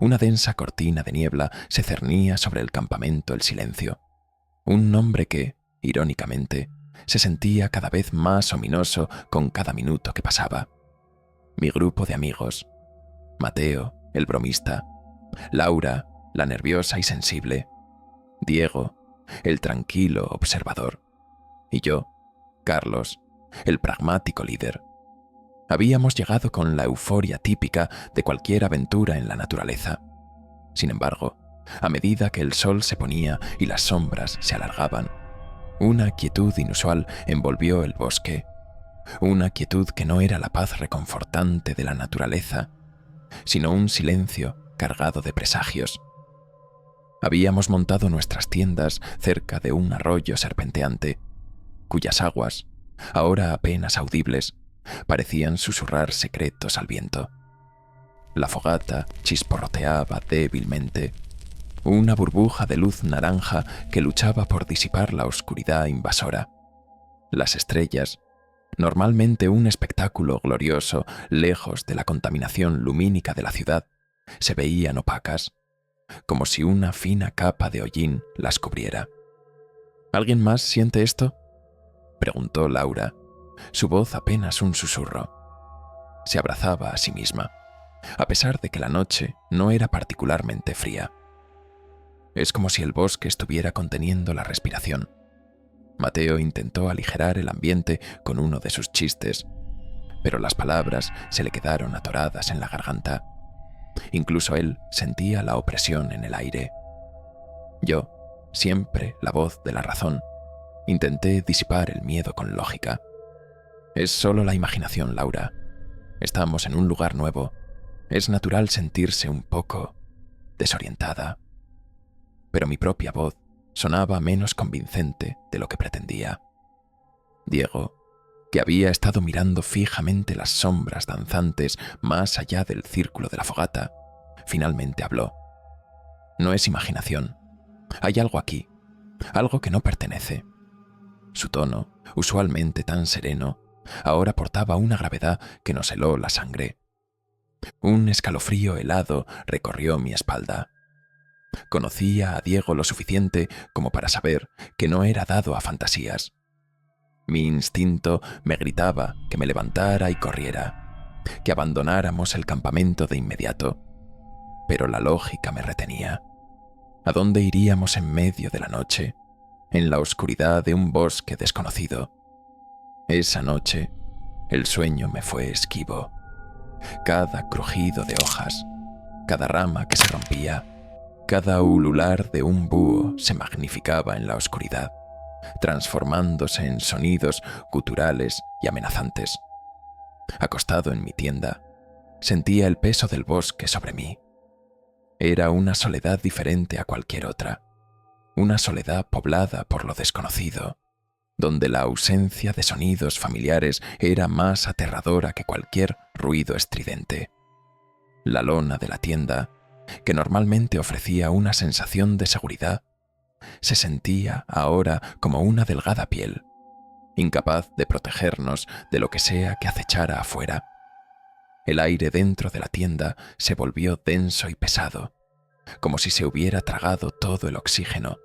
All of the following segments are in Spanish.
Una densa cortina de niebla se cernía sobre el campamento El Silencio. Un nombre que, irónicamente, se sentía cada vez más ominoso con cada minuto que pasaba. Mi grupo de amigos. Mateo, el bromista. Laura, la nerviosa y sensible. Diego, el tranquilo observador. Y yo, Carlos, el pragmático líder. Habíamos llegado con la euforia típica de cualquier aventura en la naturaleza. Sin embargo, a medida que el sol se ponía y las sombras se alargaban, una quietud inusual envolvió el bosque. Una quietud que no era la paz reconfortante de la naturaleza, sino un silencio cargado de presagios. Habíamos montado nuestras tiendas cerca de un arroyo serpenteante, cuyas aguas, ahora apenas audibles, parecían susurrar secretos al viento. La fogata chisporroteaba débilmente, una burbuja de luz naranja que luchaba por disipar la oscuridad invasora. Las estrellas, normalmente un espectáculo glorioso lejos de la contaminación lumínica de la ciudad, se veían opacas, como si una fina capa de hollín las cubriera. ¿Alguien más siente esto?, preguntó Laura, su voz apenas un susurro. Se abrazaba a sí misma, a pesar de que la noche no era particularmente fría. Es como si el bosque estuviera conteniendo la respiración. Mateo intentó aligerar el ambiente con uno de sus chistes, pero las palabras se le quedaron atoradas en la garganta. Incluso él sentía la opresión en el aire. Yo, siempre la voz de la razón, intenté disipar el miedo con lógica. Es solo la imaginación, Laura. Estamos en un lugar nuevo. Es natural sentirse un poco desorientada. Pero mi propia voz sonaba menos convincente de lo que pretendía. Diego, que había estado mirando fijamente las sombras danzantes más allá del círculo de la fogata, finalmente habló. No es imaginación. Hay algo aquí, algo que no pertenece. Su tono, usualmente tan sereno, ahora portaba una gravedad que nos heló la sangre. Un escalofrío helado recorrió mi espalda. Conocía a Diego lo suficiente como para saber que no era dado a fantasías. Mi instinto me gritaba que me levantara y corriera, que abandonáramos el campamento de inmediato. Pero la lógica me retenía. ¿A dónde iríamos en medio de la noche, en la oscuridad de un bosque desconocido? Esa noche, el sueño me fue esquivo. Cada crujido de hojas, cada rama que se rompía, cada ulular de un búho se magnificaba en la oscuridad, transformándose en sonidos guturales y amenazantes. Acostado en mi tienda, sentía el peso del bosque sobre mí. Era una soledad diferente a cualquier otra, una soledad poblada por lo desconocido, donde la ausencia de sonidos familiares era más aterradora que cualquier ruido estridente. La lona de la tienda, que normalmente ofrecía una sensación de seguridad, se sentía ahora como una delgada piel, incapaz de protegernos de lo que sea que acechara afuera. El aire dentro de la tienda se volvió denso y pesado, como si se hubiera tragado todo el oxígeno,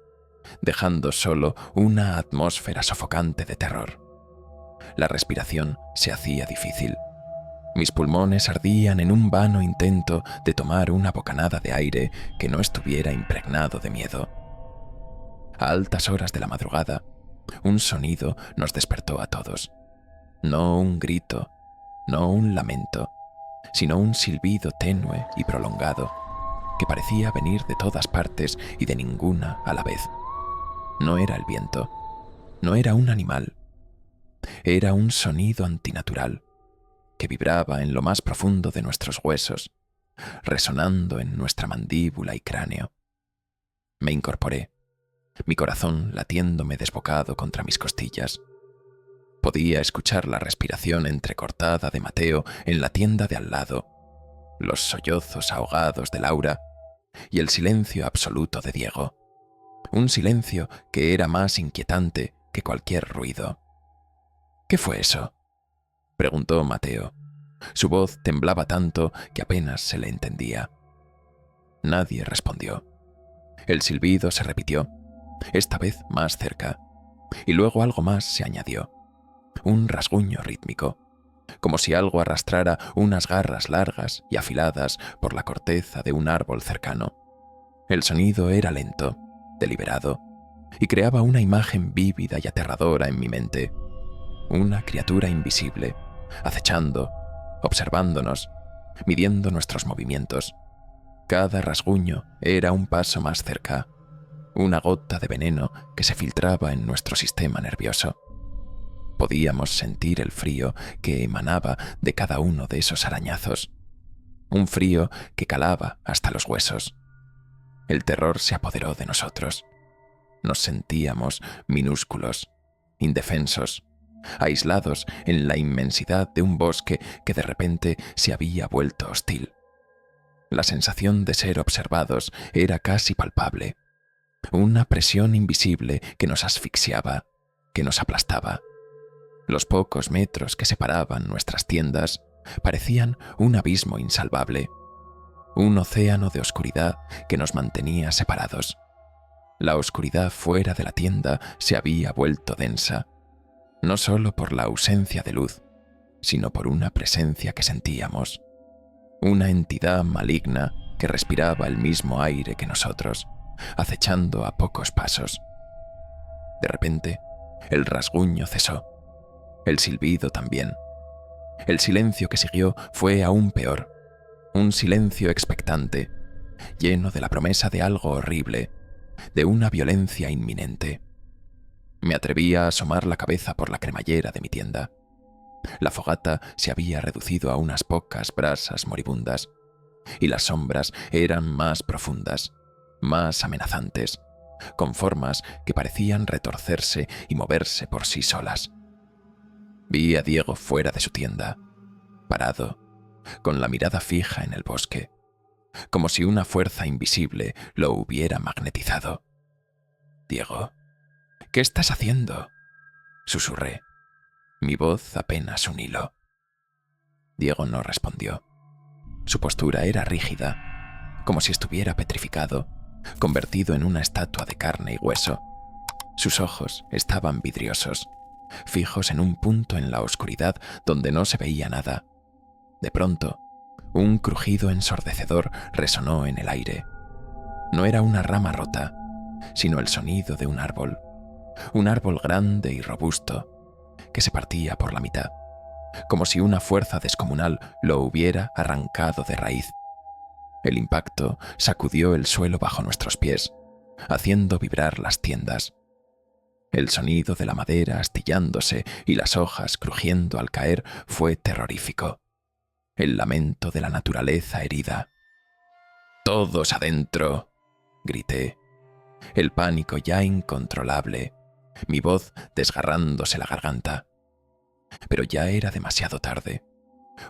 dejando solo una atmósfera sofocante de terror. La respiración se hacía difícil. Mis pulmones ardían en un vano intento de tomar una bocanada de aire que no estuviera impregnado de miedo. A altas horas de la madrugada, un sonido nos despertó a todos. No un grito, no un lamento, sino un silbido tenue y prolongado, que parecía venir de todas partes y de ninguna a la vez. No era el viento, no era un animal, era un sonido antinatural que vibraba en lo más profundo de nuestros huesos, resonando en nuestra mandíbula y cráneo. Me incorporé, mi corazón latiéndome desbocado contra mis costillas. Podía escuchar la respiración entrecortada de Mateo en la tienda de al lado, los sollozos ahogados de Laura y el silencio absoluto de Diego. Un silencio que era más inquietante que cualquier ruido. ¿Qué fue eso?, preguntó Mateo. Su voz temblaba tanto que apenas se le entendía. Nadie respondió. El silbido se repitió, esta vez más cerca, y luego algo más se añadió. Un rasguño rítmico, como si algo arrastrara unas garras largas y afiladas por la corteza de un árbol cercano. El sonido era lento, deliberado, y creaba una imagen vívida y aterradora en mi mente. Una criatura invisible, acechando, observándonos, midiendo nuestros movimientos. Cada rasguño era un paso más cerca, una gota de veneno que se filtraba en nuestro sistema nervioso. Podíamos sentir el frío que emanaba de cada uno de esos arañazos, un frío que calaba hasta los huesos. El terror se apoderó de nosotros. Nos sentíamos minúsculos, indefensos, aislados en la inmensidad de un bosque que de repente se había vuelto hostil. La sensación de ser observados era casi palpable, una presión invisible que nos asfixiaba, que nos aplastaba. Los pocos metros que separaban nuestras tiendas parecían un abismo insalvable, un océano de oscuridad que nos mantenía separados. La oscuridad fuera de la tienda se había vuelto densa, no solo por la ausencia de luz, sino por una presencia que sentíamos, una entidad maligna que respiraba el mismo aire que nosotros, acechando a pocos pasos. De repente, el rasguño cesó, el silbido también. El silencio que siguió fue aún peor, un silencio expectante, lleno de la promesa de algo horrible, de una violencia inminente. Me atreví a asomar la cabeza por la cremallera de mi tienda. La fogata se había reducido a unas pocas brasas moribundas, y las sombras eran más profundas, más amenazantes, con formas que parecían retorcerse y moverse por sí solas. Vi a Diego fuera de su tienda, parado, con la mirada fija en el bosque, como si una fuerza invisible lo hubiera magnetizado. «Diego, ¿qué estás haciendo?», susurré, mi voz apenas un hilo. Diego no respondió. Su postura era rígida, como si estuviera petrificado, convertido en una estatua de carne y hueso. Sus ojos estaban vidriosos, fijos en un punto en la oscuridad donde no se veía nada. De pronto, un crujido ensordecedor resonó en el aire. No era una rama rota, sino el sonido de un árbol grande y robusto, que se partía por la mitad, como si una fuerza descomunal lo hubiera arrancado de raíz. El impacto sacudió el suelo bajo nuestros pies, haciendo vibrar las tiendas. El sonido de la madera astillándose y las hojas crujiendo al caer fue terrorífico. El lamento de la naturaleza herida. «¡Todos adentro!», grité. El pánico ya incontrolable, mi voz desgarrándose la garganta. Pero ya era demasiado tarde.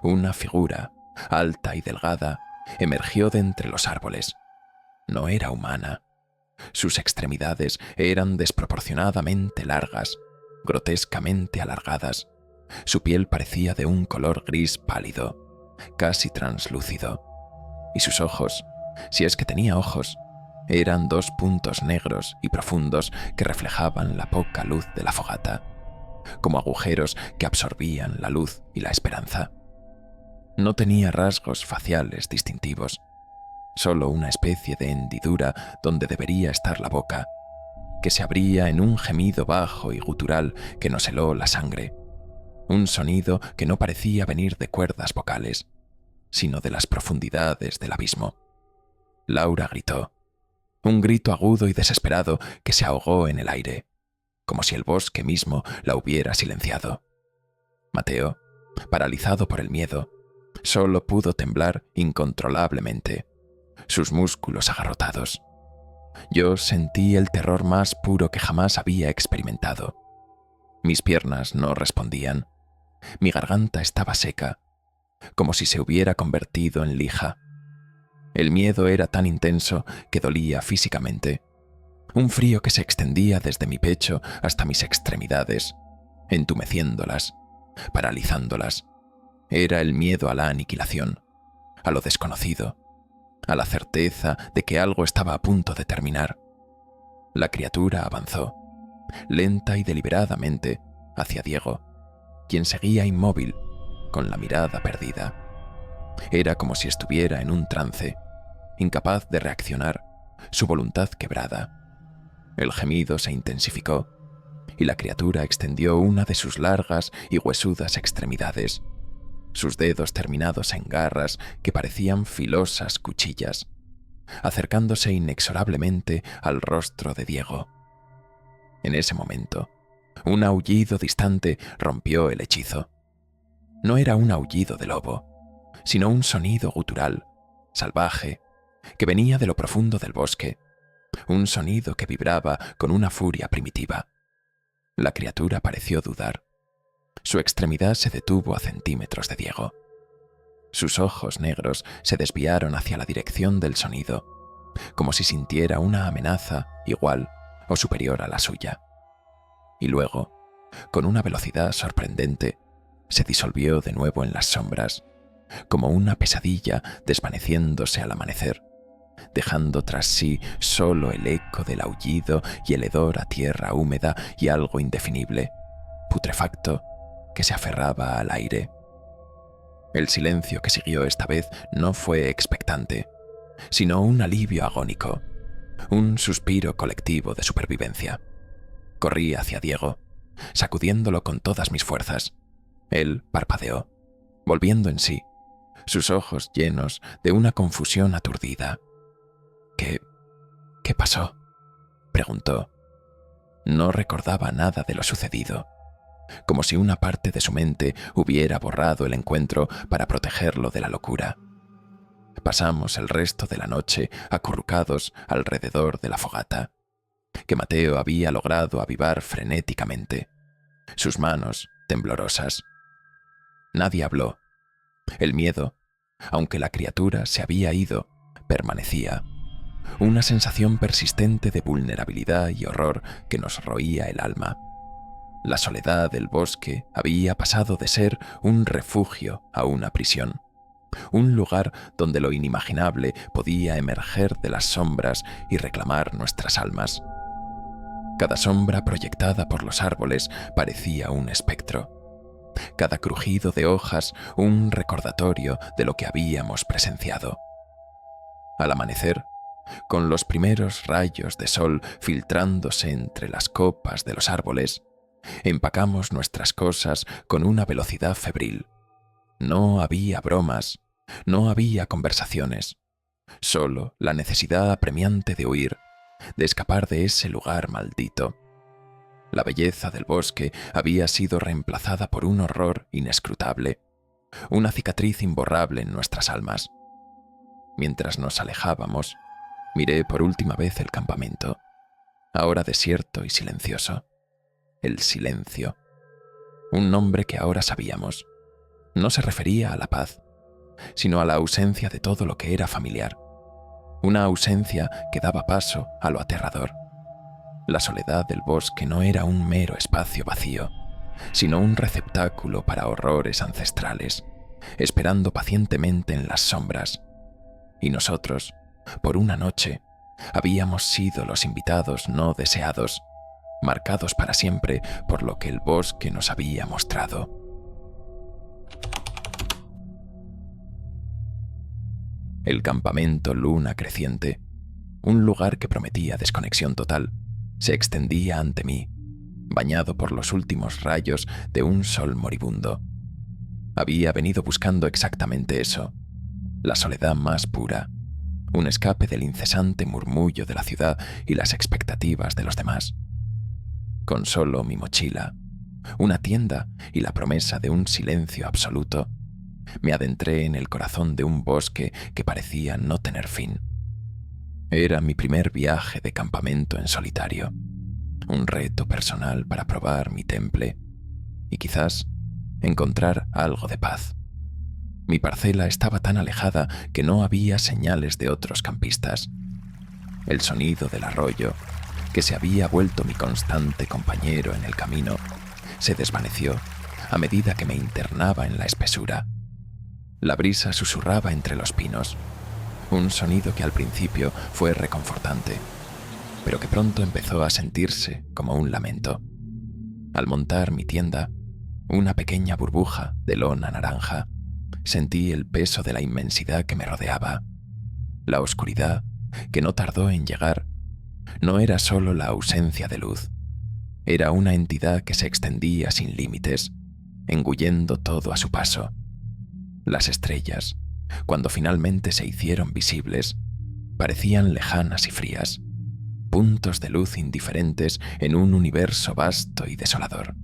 Una figura, alta y delgada, emergió de entre los árboles. No era humana. Sus extremidades eran desproporcionadamente largas, grotescamente alargadas. Su piel parecía de un color gris pálido, casi translúcido. Y sus ojos, si es que tenía ojos, eran dos puntos negros y profundos que reflejaban la poca luz de la fogata, como agujeros que absorbían la luz y la esperanza. No tenía rasgos faciales distintivos, solo una especie de hendidura donde debería estar la boca, que se abría en un gemido bajo y gutural que nos heló la sangre, un sonido que no parecía venir de cuerdas vocales, sino de las profundidades del abismo. Laura gritó, un grito agudo y desesperado que se ahogó en el aire, como si el bosque mismo la hubiera silenciado. Mateo, paralizado por el miedo, solo pudo temblar incontrolablemente, sus músculos agarrotados. Yo sentí el terror más puro que jamás había experimentado. Mis piernas no respondían. Mi garganta estaba seca, como si se hubiera convertido en lija. El miedo era tan intenso que dolía físicamente. Un frío que se extendía desde mi pecho hasta mis extremidades, entumeciéndolas, paralizándolas. Era el miedo a la aniquilación, a lo desconocido, a la certeza de que algo estaba a punto de terminar. La criatura avanzó, lenta y deliberadamente, hacia Diego, quien seguía inmóvil, con la mirada perdida. Era como si estuviera en un trance, incapaz de reaccionar, su voluntad quebrada. El gemido se intensificó, y la criatura extendió una de sus largas y huesudas extremidades, sus dedos terminados en garras que parecían filosas cuchillas, acercándose inexorablemente al rostro de Diego. En ese momento, un aullido distante rompió el hechizo. No era un aullido de lobo, sino un sonido gutural, salvaje, que venía de lo profundo del bosque, un sonido que vibraba con una furia primitiva. La criatura pareció dudar. Su extremidad se detuvo a centímetros de Diego. Sus ojos negros se desviaron hacia la dirección del sonido, como si sintiera una amenaza igual o superior a la suya. Y luego, con una velocidad sorprendente, se disolvió de nuevo en las sombras, como una pesadilla desvaneciéndose al amanecer, dejando tras sí solo el eco del aullido y el hedor a tierra húmeda y algo indefinible, putrefacto, que se aferraba al aire. El silencio que siguió esta vez no fue expectante, sino un alivio agónico, un suspiro colectivo de supervivencia. Corrí hacia Diego, sacudiéndolo con todas mis fuerzas. Él parpadeó, volviendo en sí, sus ojos llenos de una confusión aturdida. ¿Qué pasó?, preguntó. No recordaba nada de lo sucedido, como si una parte de su mente hubiera borrado el encuentro para protegerlo de la locura. Pasamos el resto de la noche acurrucados alrededor de la fogata, que Mateo había logrado avivar frenéticamente, sus manos temblorosas. Nadie habló. El miedo, aunque la criatura se había ido, permanecía. Una sensación persistente de vulnerabilidad y horror que nos roía el alma. La soledad del bosque había pasado de ser un refugio a una prisión, un lugar donde lo inimaginable podía emerger de las sombras y reclamar nuestras almas. Cada sombra proyectada por los árboles parecía un espectro. Cada crujido de hojas un recordatorio de lo que habíamos presenciado. Al amanecer, con los primeros rayos de sol filtrándose entre las copas de los árboles, empacamos nuestras cosas con una velocidad febril. No había bromas, no había conversaciones, solo la necesidad apremiante de huir, de escapar de ese lugar maldito. La belleza del bosque había sido reemplazada por un horror inescrutable, una cicatriz imborrable en nuestras almas. Mientras nos alejábamos, miré por última vez el campamento, ahora desierto y silencioso. El silencio. Un nombre que ahora sabíamos. No se refería a la paz, sino a la ausencia de todo lo que era familiar. Una ausencia que daba paso a lo aterrador. La soledad del bosque no era un mero espacio vacío, sino un receptáculo para horrores ancestrales, esperando pacientemente en las sombras. Y nosotros, por una noche, habíamos sido los invitados no deseados, marcados para siempre por lo que el bosque nos había mostrado. El campamento Luna Creciente, un lugar que prometía desconexión total, se extendía ante mí, bañado por los últimos rayos de un sol moribundo. Había venido buscando exactamente eso, la soledad más pura, un escape del incesante murmullo de la ciudad y las expectativas de los demás. Con solo mi mochila, una tienda y la promesa de un silencio absoluto, me adentré en el corazón de un bosque que parecía no tener fin. Era mi primer viaje de campamento en solitario, un reto personal para probar mi temple y quizás encontrar algo de paz. Mi parcela estaba tan alejada que no había señales de otros campistas. El sonido del arroyo, que se había vuelto mi constante compañero en el camino, se desvaneció a medida que me internaba en la espesura. La brisa susurraba entre los pinos. Un sonido que al principio fue reconfortante, pero que pronto empezó a sentirse como un lamento. Al montar mi tienda, una pequeña burbuja de lona naranja, sentí el peso de la inmensidad que me rodeaba. La oscuridad, que no tardó en llegar, no era solo la ausencia de luz, era una entidad que se extendía sin límites, engullendo todo a su paso. Las estrellas, cuando finalmente se hicieron visibles, parecían lejanas y frías, puntos de luz indiferentes en un universo vasto y desolador.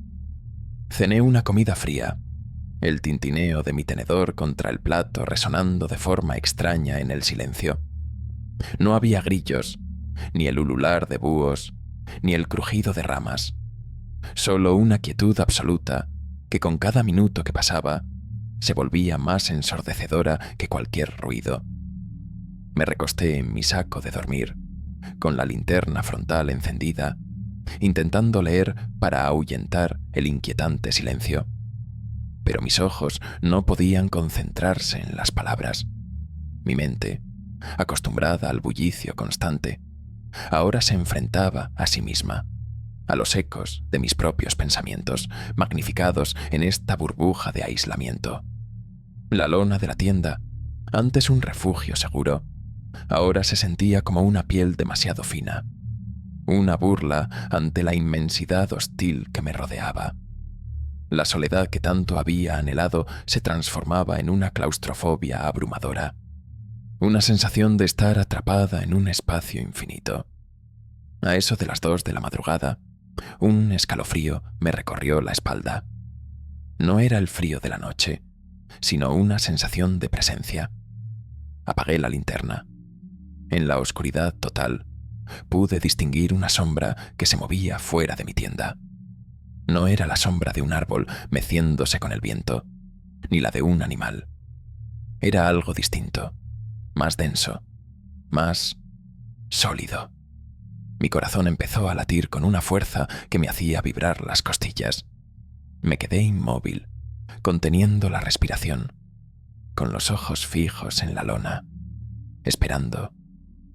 Cené una comida fría, el tintineo de mi tenedor contra el plato resonando de forma extraña en el silencio. No había grillos, ni el ulular de búhos, ni el crujido de ramas, solo una quietud absoluta que con cada minuto que pasaba se volvía más ensordecedora que cualquier ruido. Me recosté en mi saco de dormir, con la linterna frontal encendida, intentando leer para ahuyentar el inquietante silencio. Pero mis ojos no podían concentrarse en las palabras. Mi mente, acostumbrada al bullicio constante, ahora se enfrentaba a sí misma, a los ecos de mis propios pensamientos, magnificados en esta burbuja de aislamiento. La lona de la tienda, antes un refugio seguro, ahora se sentía como una piel demasiado fina, una burla ante la inmensidad hostil que me rodeaba. La soledad que tanto había anhelado se transformaba en una claustrofobia abrumadora, una sensación de estar atrapada en un espacio infinito. A eso de las 2 de la madrugada, un escalofrío me recorrió la espalda. No era el frío de la noche, sino una sensación de presencia. Apagué la linterna. En la oscuridad total, pude distinguir una sombra que se movía fuera de mi tienda. No era la sombra de un árbol meciéndose con el viento, ni la de un animal. Era algo distinto, más denso, más sólido. Mi corazón empezó a latir con una fuerza que me hacía vibrar las costillas. Me quedé inmóvil, conteniendo la respiración, con los ojos fijos en la lona, esperando,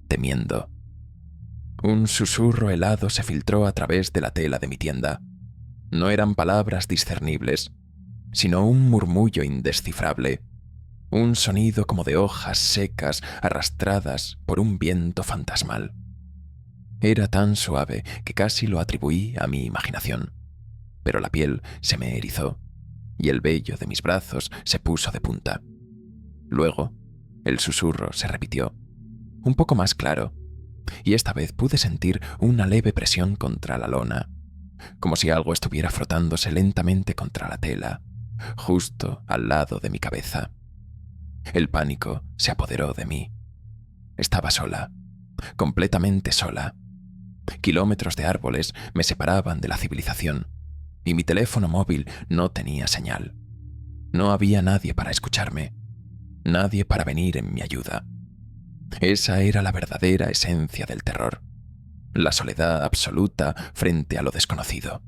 temiendo. Un susurro helado se filtró a través de la tela de mi tienda. No eran palabras discernibles, sino un murmullo indescifrable, un sonido como de hojas secas arrastradas por un viento fantasmal. Era tan suave que casi lo atribuí a mi imaginación, pero la piel se me erizó y el vello de mis brazos se puso de punta. Luego, el susurro se repitió, un poco más claro, y esta vez pude sentir una leve presión contra la lona, como si algo estuviera frotándose lentamente contra la tela, justo al lado de mi cabeza. El pánico se apoderó de mí. Estaba sola, completamente sola. Kilómetros de árboles me separaban de la civilización, y mi teléfono móvil no tenía señal. No había nadie para escucharme, nadie para venir en mi ayuda. Esa era la verdadera esencia del terror, la soledad absoluta frente a lo desconocido.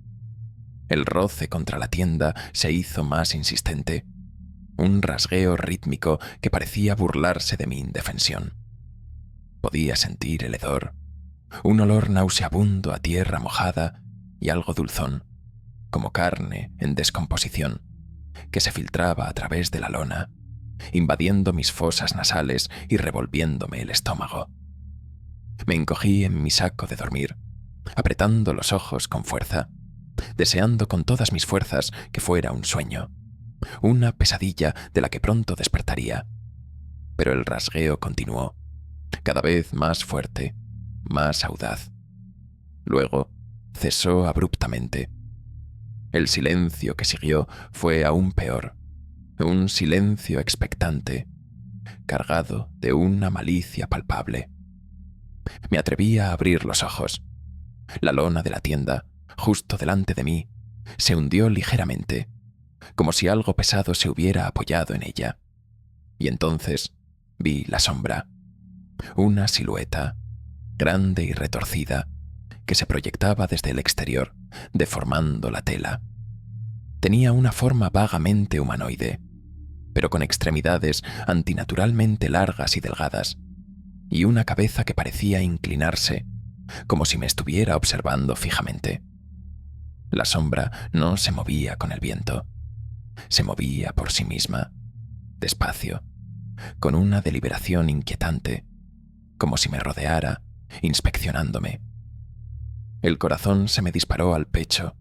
El roce contra la tienda se hizo más insistente, un rasgueo rítmico que parecía burlarse de mi indefensión. Podía sentir el hedor, un olor nauseabundo a tierra mojada y algo dulzón, como carne en descomposición, que se filtraba a través de la lona, invadiendo mis fosas nasales y revolviéndome el estómago. Me encogí en mi saco de dormir, apretando los ojos con fuerza, deseando con todas mis fuerzas que fuera un sueño, una pesadilla de la que pronto despertaría. Pero el rasgueo continuó, cada vez más fuerte, más audaz. Luego cesó abruptamente. El silencio que siguió fue aún peor, un silencio expectante, cargado de una malicia palpable. Me atreví a abrir los ojos. La lona de la tienda, justo delante de mí, se hundió ligeramente, como si algo pesado se hubiera apoyado en ella. Y entonces vi la sombra, una silueta, grande y retorcida, que se proyectaba desde el exterior, deformando la tela. Tenía una forma vagamente humanoide, pero con extremidades antinaturalmente largas y delgadas, y una cabeza que parecía inclinarse, como si me estuviera observando fijamente. La sombra no se movía con el viento, se movía por sí misma, despacio, con una deliberación inquietante, como si me rodeara, inspeccionándome. El corazón se me disparó al pecho,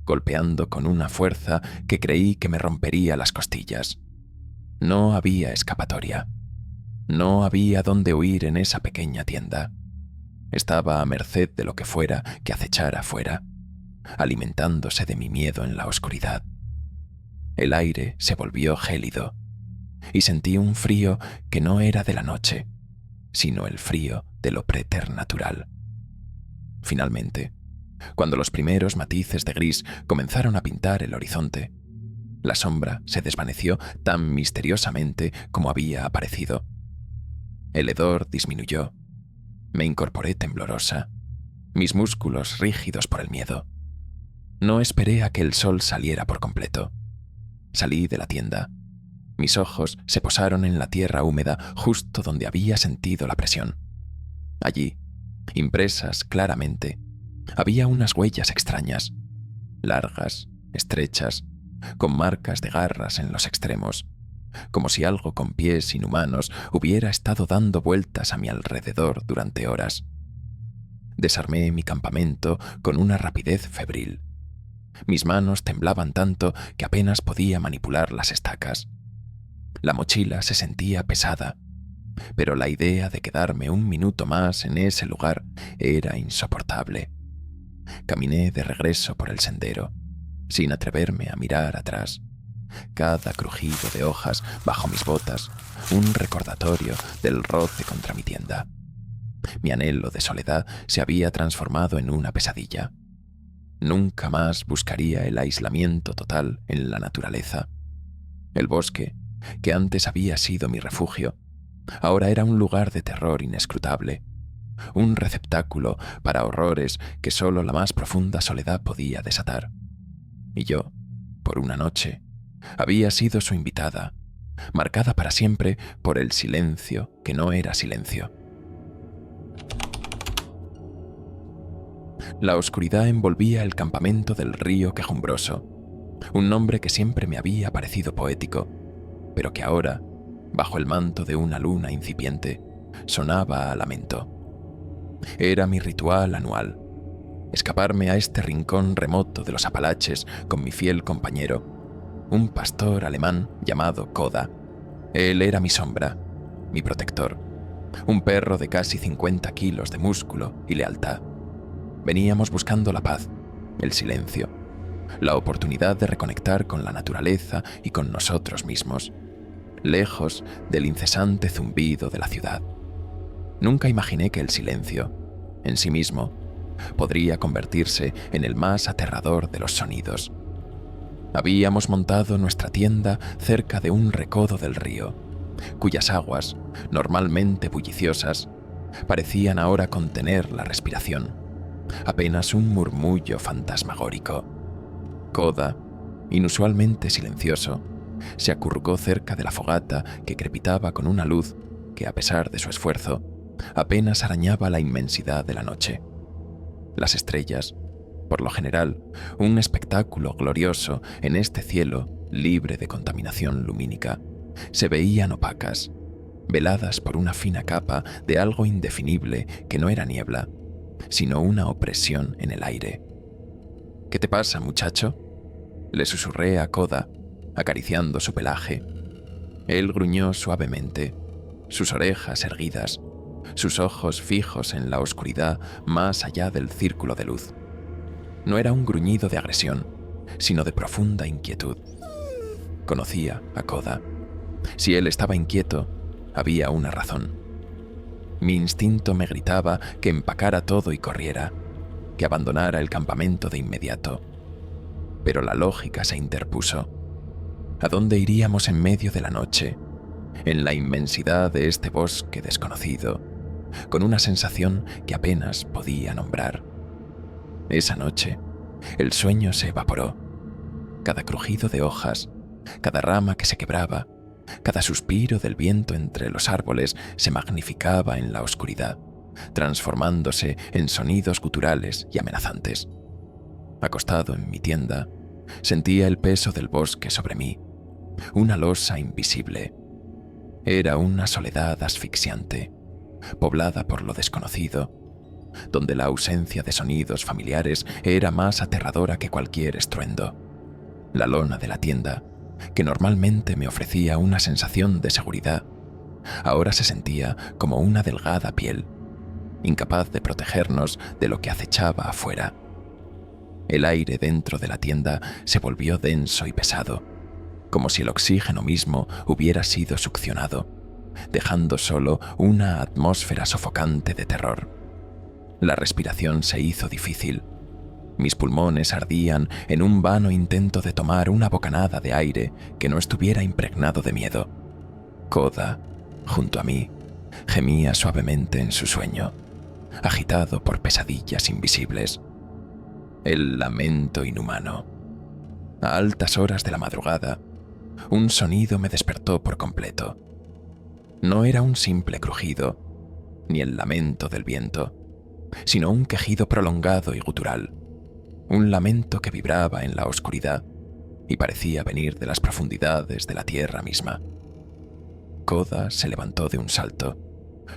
golpeando con una fuerza que creí que me rompería las costillas. No había escapatoria. No había dónde huir en esa pequeña tienda. Estaba a merced de lo que fuera que acechara afuera, alimentándose de mi miedo en la oscuridad. El aire se volvió gélido y sentí un frío que no era de la noche, sino el frío de lo preternatural. Finalmente, cuando los primeros matices de gris comenzaron a pintar el horizonte, la sombra se desvaneció tan misteriosamente como había aparecido. El hedor disminuyó. Me incorporé temblorosa, mis músculos rígidos por el miedo. No esperé a que el sol saliera por completo. Salí de la tienda. Mis ojos se posaron en la tierra húmeda justo donde había sentido la presión. Allí, impresas claramente, había unas huellas extrañas, largas, estrechas, con marcas de garras en los extremos, como si algo con pies inhumanos hubiera estado dando vueltas a mi alrededor durante horas. Desarmé mi campamento con una rapidez febril. Mis manos temblaban tanto que apenas podía manipular las estacas. La mochila se sentía pesada, pero la idea de quedarme un minuto más en ese lugar era insoportable. Caminé de regreso por el sendero, sin atreverme a mirar atrás. Cada crujido de hojas bajo mis botas, un recordatorio del roce contra mi tienda. Mi anhelo de soledad se había transformado en una pesadilla. Nunca más buscaría el aislamiento total en la naturaleza. El bosque, que antes había sido mi refugio, ahora era un lugar de terror inescrutable, un receptáculo para horrores que solo la más profunda soledad podía desatar. Y yo, por una noche, había sido su invitada, marcada para siempre por el silencio que no era silencio. La oscuridad envolvía el campamento del río quejumbroso, un nombre que siempre me había parecido poético, pero que ahora, bajo el manto de una luna incipiente, sonaba a lamento. Era mi ritual anual, escaparme a este rincón remoto de los Apalaches con mi fiel compañero, un pastor alemán llamado Koda. Él era mi sombra, mi protector, un perro de casi 50 kilos de músculo y lealtad. Veníamos buscando la paz, el silencio, la oportunidad de reconectar con la naturaleza y con nosotros mismos, lejos del incesante zumbido de la ciudad. Nunca imaginé que el silencio, en sí mismo, podría convertirse en el más aterrador de los sonidos. Habíamos montado nuestra tienda cerca de un recodo del río, cuyas aguas, normalmente bulliciosas, parecían ahora contener la respiración, apenas un murmullo fantasmagórico. Koda, inusualmente silencioso, se acurrucó cerca de la fogata que crepitaba con una luz que, a pesar de su esfuerzo, apenas arañaba la inmensidad de la noche. Las estrellas, por lo general, un espectáculo glorioso en este cielo libre de contaminación lumínica, se veían opacas, veladas por una fina capa de algo indefinible que no era niebla, sino una opresión en el aire. «¿Qué te pasa, muchacho?», le susurré a Koda, acariciando su pelaje. Él gruñó suavemente, sus orejas erguidas, sus ojos fijos en la oscuridad más allá del círculo de luz. No era un gruñido de agresión, sino de profunda inquietud. Conocía a Koda. Si él estaba inquieto, había una razón. Mi instinto me gritaba que empacara todo y corriera, que abandonara el campamento de inmediato. Pero la lógica se interpuso. ¿A dónde iríamos en medio de la noche, en la inmensidad de este bosque desconocido, con una sensación que apenas podía nombrar? Esa noche, el sueño se evaporó. Cada crujido de hojas, cada rama que se quebraba, Cada suspiro del viento entre los árboles se magnificaba en la oscuridad, transformándose en sonidos guturales y amenazantes. Acostado en mi tienda, sentía el peso del bosque sobre mí, una losa invisible. Era una soledad asfixiante, poblada por lo desconocido, donde la ausencia de sonidos familiares era más aterradora que cualquier estruendo. La lona de la tienda, que normalmente me ofrecía una sensación de seguridad, ahora se sentía como una delgada piel, incapaz de protegernos de lo que acechaba afuera. El aire dentro de la tienda se volvió denso y pesado, como si el oxígeno mismo hubiera sido succionado, dejando solo una atmósfera sofocante de terror. La respiración se hizo difícil. Mis pulmones ardían en un vano intento de tomar una bocanada de aire que no estuviera impregnado de miedo. Koda, junto a mí, gemía suavemente en su sueño, agitado por pesadillas invisibles. El lamento inhumano. A altas horas de la madrugada, un sonido me despertó por completo. No era un simple crujido, ni el lamento del viento, sino un quejido prolongado y gutural, un lamento que vibraba en la oscuridad y parecía venir de las profundidades de la tierra misma. Koda se levantó de un salto,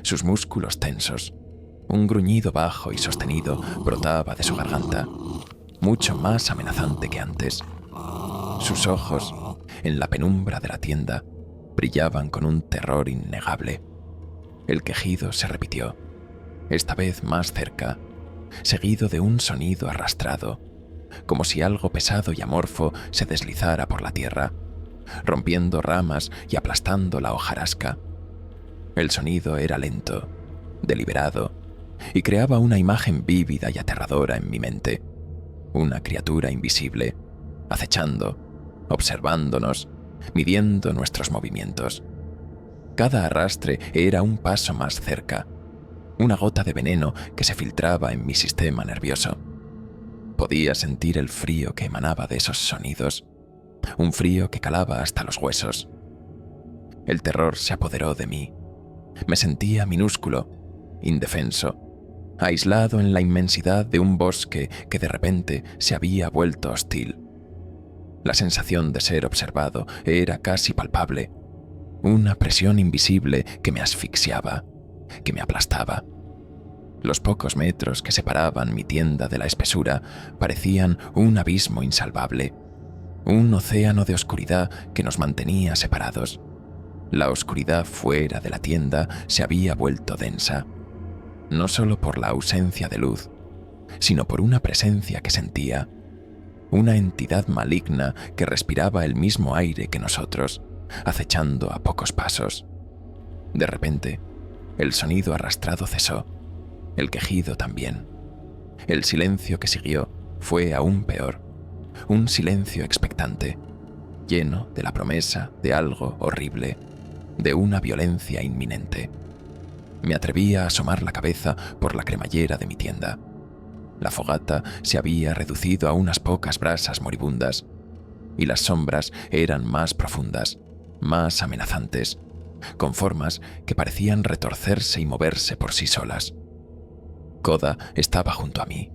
sus músculos tensos. Un gruñido bajo y sostenido brotaba de su garganta, mucho más amenazante que antes. Sus ojos, en la penumbra de la tienda, brillaban con un terror innegable. El quejido se repitió, esta vez más cerca, seguido de un sonido arrastrado, como si algo pesado y amorfo se deslizara por la tierra, rompiendo ramas y aplastando la hojarasca. El sonido era lento, deliberado, y creaba una imagen vívida y aterradora en mi mente. Una criatura invisible, acechando, observándonos, midiendo nuestros movimientos. Cada arrastre era un paso más cerca, una gota de veneno que se filtraba en mi sistema nervioso. Podía sentir el frío que emanaba de esos sonidos, un frío que calaba hasta los huesos. El terror se apoderó de mí. Me sentía minúsculo, indefenso, aislado en la inmensidad de un bosque que de repente se había vuelto hostil. La sensación de ser observado era casi palpable, una presión invisible que me asfixiaba, que me aplastaba. Los pocos metros que separaban mi tienda de la espesura parecían un abismo insalvable, un océano de oscuridad que nos mantenía separados. La oscuridad fuera de la tienda se había vuelto densa, no solo por la ausencia de luz, sino por una presencia que sentía, una entidad maligna que respiraba el mismo aire que nosotros, acechando a pocos pasos. De repente, el sonido arrastrado cesó, el quejido también. El silencio que siguió fue aún peor, un silencio expectante, lleno de la promesa de algo horrible, de una violencia inminente. Me atreví a asomar la cabeza por la cremallera de mi tienda. La fogata se había reducido a unas pocas brasas moribundas, y las sombras eran más profundas, más amenazantes, con formas que parecían retorcerse y moverse por sí solas. Koda estaba junto a mí,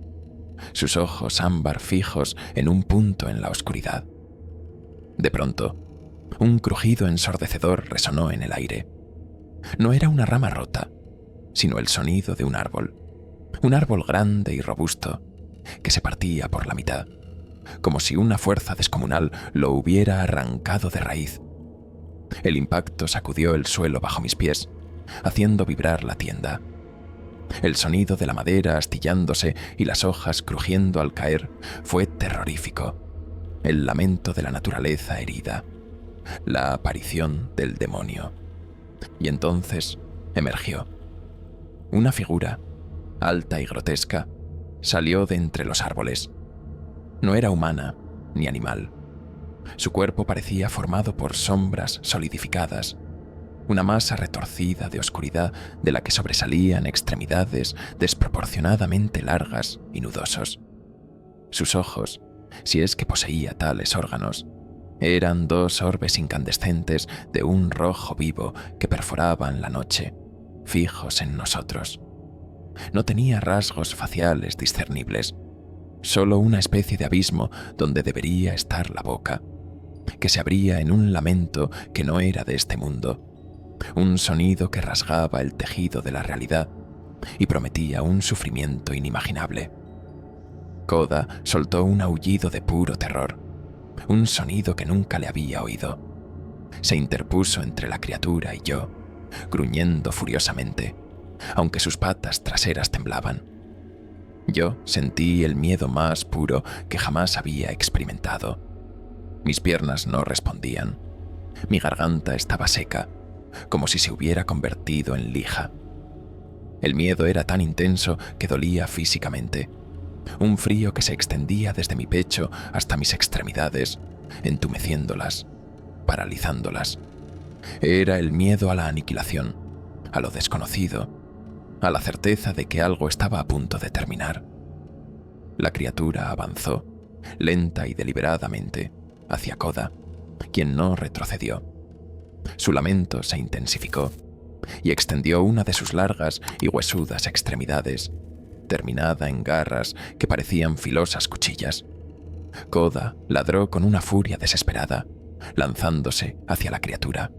sus ojos ámbar fijos en un punto en la oscuridad. De pronto, un crujido ensordecedor resonó en el aire. No era una rama rota, sino el sonido de un árbol grande y robusto, que se partía por la mitad, como si una fuerza descomunal lo hubiera arrancado de raíz. El impacto sacudió el suelo bajo mis pies, haciendo vibrar la tienda. El sonido de la madera astillándose y las hojas crujiendo al caer fue terrorífico. El lamento de la naturaleza herida, la aparición del demonio. Y entonces emergió. Una figura, alta y grotesca, salió de entre los árboles. No era humana ni animal. Su cuerpo parecía formado por sombras solidificadas, una masa retorcida de oscuridad de la que sobresalían extremidades desproporcionadamente largas y nudosos. Sus ojos, si es que poseía tales órganos, Eran dos orbes incandescentes de un rojo vivo que perforaban la noche, fijos en nosotros. No tenía rasgos faciales discernibles, solo una especie de abismo donde debería estar la boca, que se abría en un lamento que no era de este mundo, un sonido que rasgaba el tejido de la realidad y prometía un sufrimiento inimaginable. Koda soltó un aullido de puro terror, un sonido que nunca le había oído. Se interpuso entre la criatura y yo, gruñendo furiosamente, aunque sus patas traseras temblaban. Yo sentí el miedo más puro que jamás había experimentado. Mis piernas no respondían. Mi garganta estaba seca, como si se hubiera convertido en lija. El miedo era tan intenso que dolía físicamente. Un frío que se extendía desde mi pecho hasta mis extremidades, entumeciéndolas, paralizándolas. Era el miedo a la aniquilación, a lo desconocido, a la certeza de que algo estaba a punto de terminar. La criatura avanzó, lenta y deliberadamente, hacia Koda, quien no retrocedió. Su lamento se intensificó y extendió una de sus largas y huesudas extremidades, terminada en garras que parecían filosas cuchillas. Koda ladró con una furia desesperada, lanzándose hacia la criatura.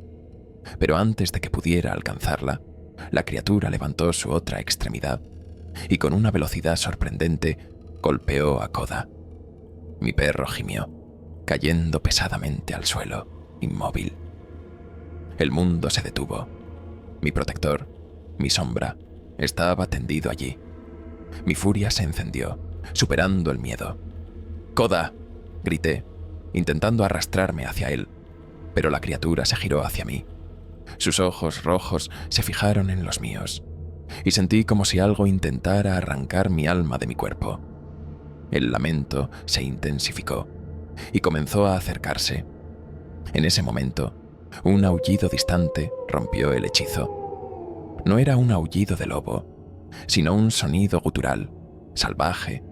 Pero antes de que pudiera alcanzarla, la criatura levantó su otra extremidad y con una velocidad sorprendente golpeó a Koda. Mi perro gimió, cayendo pesadamente al suelo, inmóvil. El mundo se detuvo. Mi protector, mi sombra, estaba tendido allí. Mi furia se encendió, superando el miedo. «¡Koda!», grité, intentando arrastrarme hacia él, pero la criatura se giró hacia mí. Sus ojos rojos se fijaron en los míos, y sentí como si algo intentara arrancar mi alma de mi cuerpo. El lamento se intensificó y comenzó a acercarse. En ese momento, un aullido distante rompió el hechizo. No era un aullido de lobo, sino un sonido gutural, salvaje,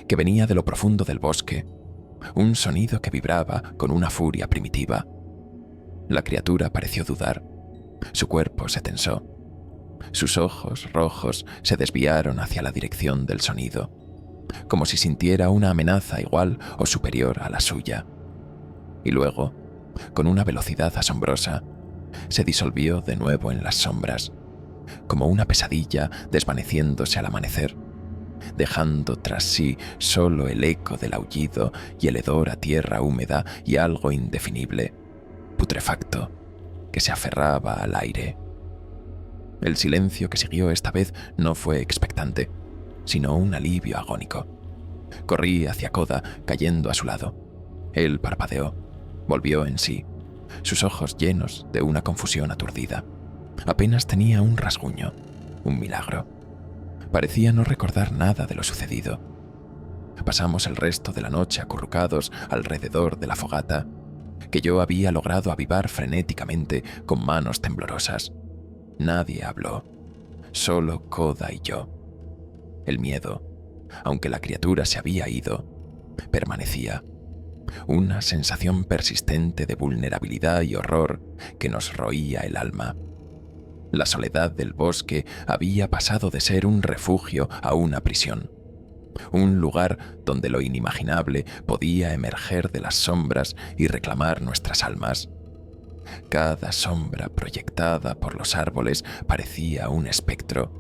que venía de lo profundo del bosque, un sonido que vibraba con una furia primitiva. La criatura pareció dudar. Su cuerpo se tensó. Sus ojos rojos se desviaron hacia la dirección del sonido, como si sintiera una amenaza igual o superior a la suya. Y luego, con una velocidad asombrosa, se disolvió de nuevo en las sombras, como una pesadilla desvaneciéndose al amanecer, dejando tras sí solo el eco del aullido y el hedor a tierra húmeda y algo indefinible, putrefacto, que se aferraba al aire. El silencio que siguió esta vez no fue expectante, sino un alivio agónico. Corrí hacia Koda, cayendo a su lado. Él parpadeó, volvió en sí, sus ojos llenos de una confusión aturdida. Apenas tenía un rasguño, un milagro. Parecía no recordar nada de lo sucedido. Pasamos el resto de la noche acurrucados alrededor de la fogata, que yo había logrado avivar frenéticamente con manos temblorosas. Nadie habló, solo Koda y yo. El miedo, aunque la criatura se había ido, permanecía. Una sensación persistente de vulnerabilidad y horror que nos roía el alma. La soledad del bosque había pasado de ser un refugio a una prisión. Un lugar donde lo inimaginable podía emerger de las sombras y reclamar nuestras almas. Cada sombra proyectada por los árboles parecía un espectro.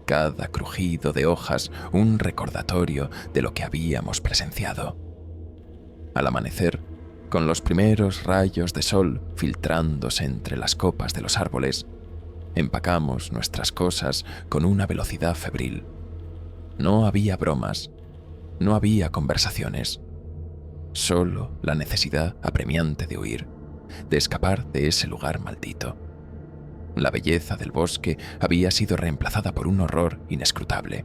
Cada crujido de hojas un recordatorio de lo que habíamos presenciado. Al amanecer, con los primeros rayos de sol filtrándose entre las copas de los árboles, empacamos nuestras cosas con una velocidad febril. No había bromas, no había conversaciones, solo la necesidad apremiante de huir, de escapar de ese lugar maldito. La belleza del bosque había sido reemplazada por un horror inescrutable,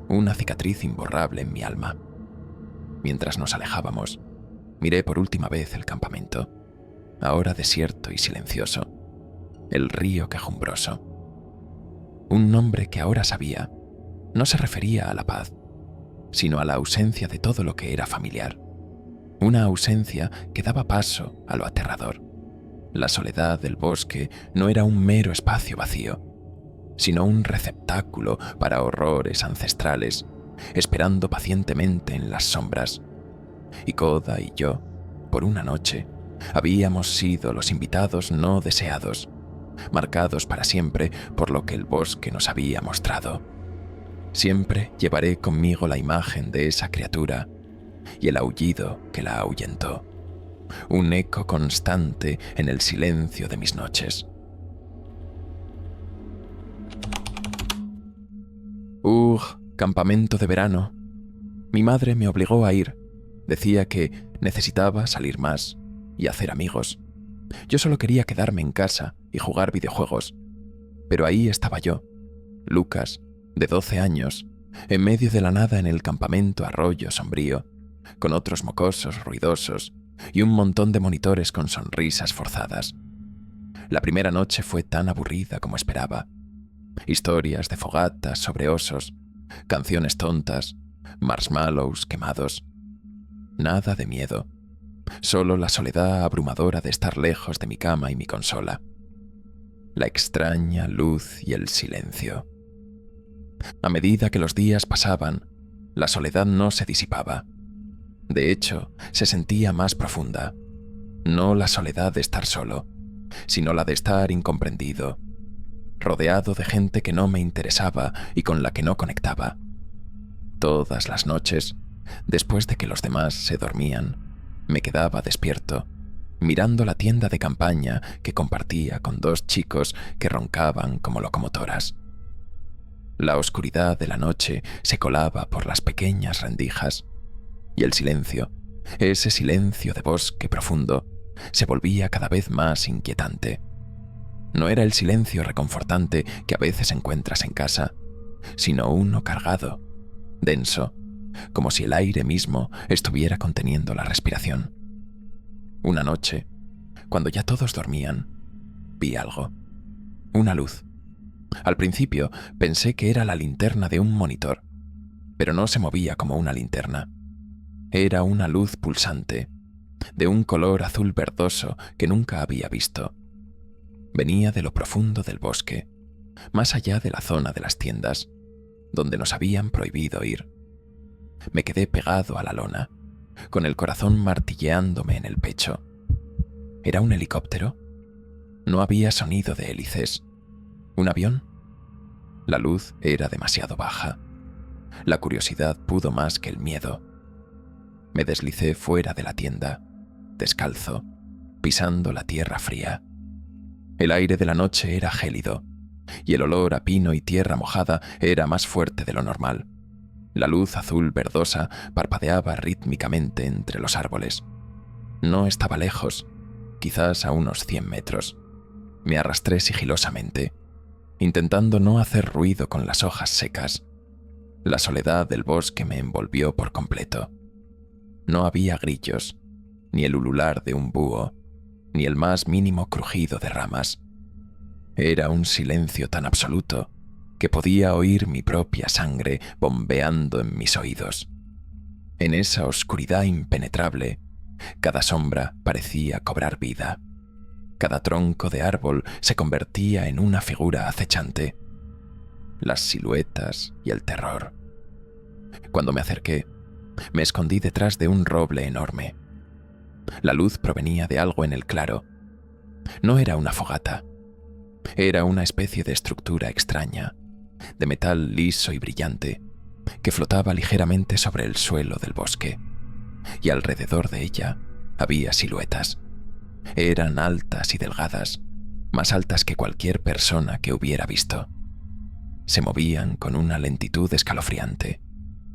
una cicatriz imborrable en mi alma. Mientras nos alejábamos, miré por última vez el campamento, ahora desierto y silencioso, el río quejumbroso. Un nombre que ahora sabía no se refería a la paz, sino a la ausencia de todo lo que era familiar. Una ausencia que daba paso a lo aterrador. La soledad del bosque no era un mero espacio vacío, sino un receptáculo para horrores ancestrales, esperando pacientemente en las sombras. Y Koda y yo, por una noche, habíamos sido los invitados no deseados, marcados para siempre por lo que el bosque nos había mostrado. Siempre llevaré conmigo la imagen de esa criatura y el aullido que la ahuyentó, un eco constante en el silencio de mis noches. Campamento de verano. Mi madre me obligó a ir. Decía que necesitaba salir más y hacer amigos. Yo solo quería quedarme en casa y jugar videojuegos. Pero ahí estaba yo, Lucas, de 12 años, en medio de la nada en el campamento arroyo sombrío, con otros mocosos ruidosos y un montón de monitores con sonrisas forzadas. La primera noche fue tan aburrida como esperaba. Historias de fogatas sobre osos, canciones tontas, marshmallows quemados. Nada de miedo, solo la soledad abrumadora de estar lejos de mi cama y mi consola. La extraña luz y el silencio. A medida que los días pasaban, la soledad no se disipaba. De hecho, se sentía más profunda. No la soledad de estar solo, sino la de estar incomprendido, rodeado de gente que no me interesaba y con la que no conectaba. Todas las noches, después de que los demás se dormían, me quedaba despierto, mirando la tienda de campaña que compartía con 2 chicos que roncaban como locomotoras. La oscuridad de la noche se colaba por las pequeñas rendijas, y el silencio, ese silencio de bosque profundo, se volvía cada vez más inquietante. No era el silencio reconfortante que a veces encuentras en casa, sino uno cargado, denso, como si el aire mismo estuviera conteniendo la respiración. Una noche, cuando ya todos dormían, vi algo. Una luz. Al principio pensé que era la linterna de un monitor, pero no se movía como una linterna. Era una luz pulsante, de un color azul verdoso que nunca había visto. Venía de lo profundo del bosque, más allá de la zona de las tiendas, donde nos habían prohibido ir. Me quedé pegado a la lona, con el corazón martilleándome en el pecho. ¿Era un helicóptero? No había sonido de hélices. ¿Un avión? La luz era demasiado baja. La curiosidad pudo más que el miedo. Me deslicé fuera de la tienda, descalzo, pisando la tierra fría. El aire de la noche era gélido, y el olor a pino y tierra mojada era más fuerte de lo normal. La luz azul verdosa parpadeaba rítmicamente entre los árboles. No estaba lejos, quizás a unos 100 metros. Me arrastré sigilosamente, intentando no hacer ruido con las hojas secas. La soledad del bosque me envolvió por completo. No había grillos, ni el ulular de un búho, ni el más mínimo crujido de ramas. Era un silencio tan absoluto que podía oír mi propia sangre bombeando en mis oídos. En esa oscuridad impenetrable, cada sombra parecía cobrar vida. Cada tronco de árbol se convertía en una figura acechante. Las siluetas y el terror. Cuando me acerqué, me escondí detrás de un roble enorme. La luz provenía de algo en el claro. No era una fogata. Era una especie de estructura extraña, de metal liso y brillante, que flotaba ligeramente sobre el suelo del bosque, y alrededor de ella había siluetas. Eran altas y delgadas, más altas que cualquier persona que hubiera visto. Se movían con una lentitud escalofriante,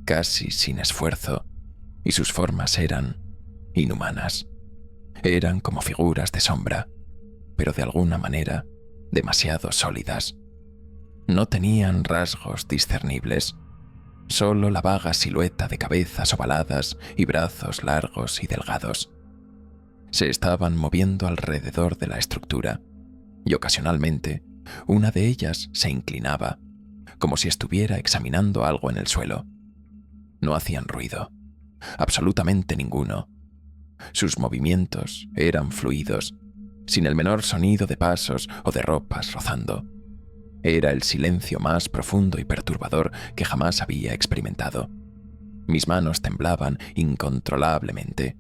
casi sin esfuerzo, y sus formas eran inhumanas. Eran como figuras de sombra, pero de alguna manera demasiado sólidas. No tenían rasgos discernibles, solo la vaga silueta de cabezas ovaladas y brazos largos y delgados. Se estaban moviendo alrededor de la estructura, y ocasionalmente una de ellas se inclinaba, como si estuviera examinando algo en el suelo. No hacían ruido, absolutamente ninguno, Sus movimientos eran fluidos, sin el menor sonido de pasos o de ropas rozando. Era el silencio más profundo y perturbador que jamás había experimentado. Mis manos temblaban incontrolablemente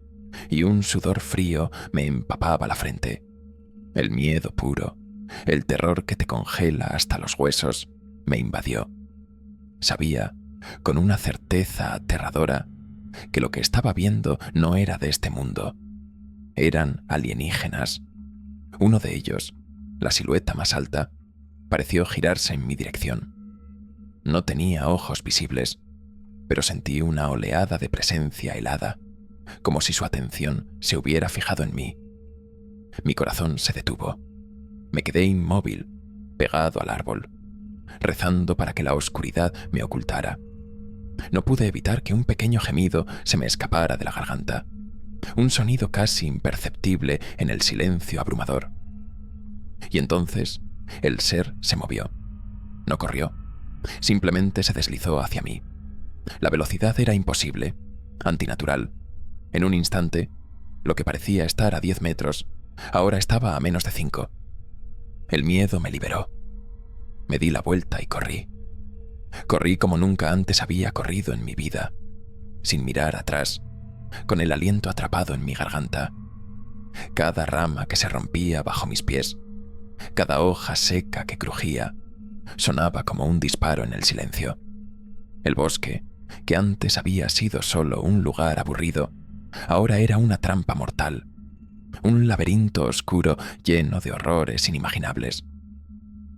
y un sudor frío me empapaba la frente. El miedo puro, el terror que te congela hasta los huesos, me invadió. Sabía, con una certeza aterradora, que lo que estaba viendo no era de este mundo. Eran alienígenas. Uno de ellos, la silueta más alta, pareció girarse en mi dirección. No tenía ojos visibles, pero sentí una oleada de presencia helada, como si su atención se hubiera fijado en mí. Mi corazón se detuvo. Me quedé inmóvil, pegado al árbol, rezando para que la oscuridad me ocultara. No pude evitar que un pequeño gemido se me escapara de la garganta, un sonido casi imperceptible en el silencio abrumador. Y entonces el ser se movió. No corrió, simplemente se deslizó hacia mí. La velocidad era imposible, antinatural. En un instante, lo que parecía estar a 10 metros, ahora estaba a menos de 5. El miedo me liberó. Me di la vuelta y corrí. Corrí como nunca antes había corrido en mi vida, sin mirar atrás, con el aliento atrapado en mi garganta. Cada rama que se rompía bajo mis pies, cada hoja seca que crujía, sonaba como un disparo en el silencio. El bosque, que antes había sido solo un lugar aburrido, ahora era una trampa mortal, un laberinto oscuro lleno de horrores inimaginables.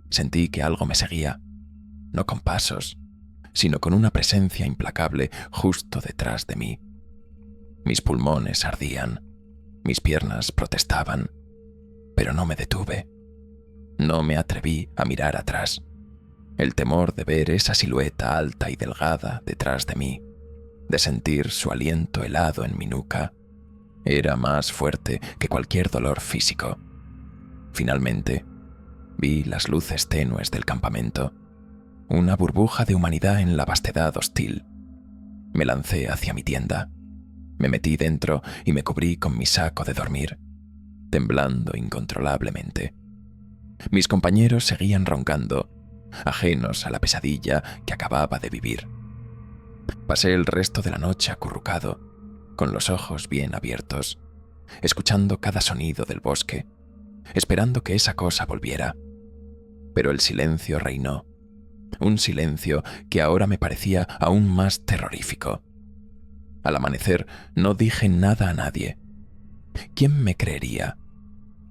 Sentí que algo me seguía, no con pasos, sino con una presencia implacable justo detrás de mí. Mis pulmones ardían, mis piernas protestaban, pero no me detuve. No me atreví a mirar atrás. El temor de ver esa silueta alta y delgada detrás de mí, de sentir su aliento helado en mi nuca, era más fuerte que cualquier dolor físico. Finalmente, vi las luces tenues del campamento, una burbuja de humanidad en la vastedad hostil. Me lancé hacia mi tienda. Me metí dentro y me cubrí con mi saco de dormir, temblando incontrolablemente. Mis compañeros seguían roncando, ajenos a la pesadilla que acababa de vivir. Pasé el resto de la noche acurrucado, con los ojos bien abiertos, escuchando cada sonido del bosque, esperando que esa cosa volviera. Pero el silencio reinó, un silencio que ahora me parecía aún más terrorífico. Al amanecer no dije nada a nadie. ¿Quién me creería?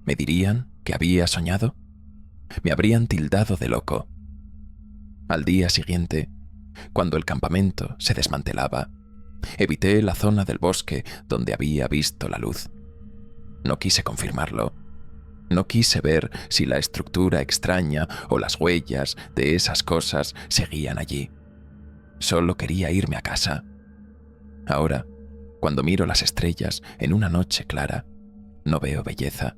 ¿Me dirían que había soñado? ¿Me habrían tildado de loco? Al día siguiente, cuando el campamento se desmantelaba, evité la zona del bosque donde había visto la luz. No quise confirmarlo. No quise ver si la estructura extraña o las huellas de esas cosas seguían allí. Solo quería irme a casa. Ahora, cuando miro las estrellas en una noche clara, no veo belleza,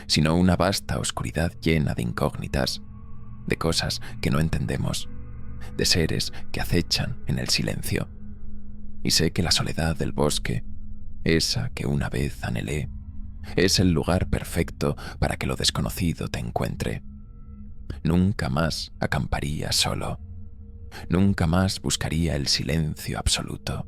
sino una vasta oscuridad llena de incógnitas, de cosas que no entendemos, de seres que acechan en el silencio. Y sé que la soledad del bosque, esa que una vez anhelé, es el lugar perfecto para que lo desconocido te encuentre. Nunca más acamparía solo. Nunca más buscaría el silencio absoluto.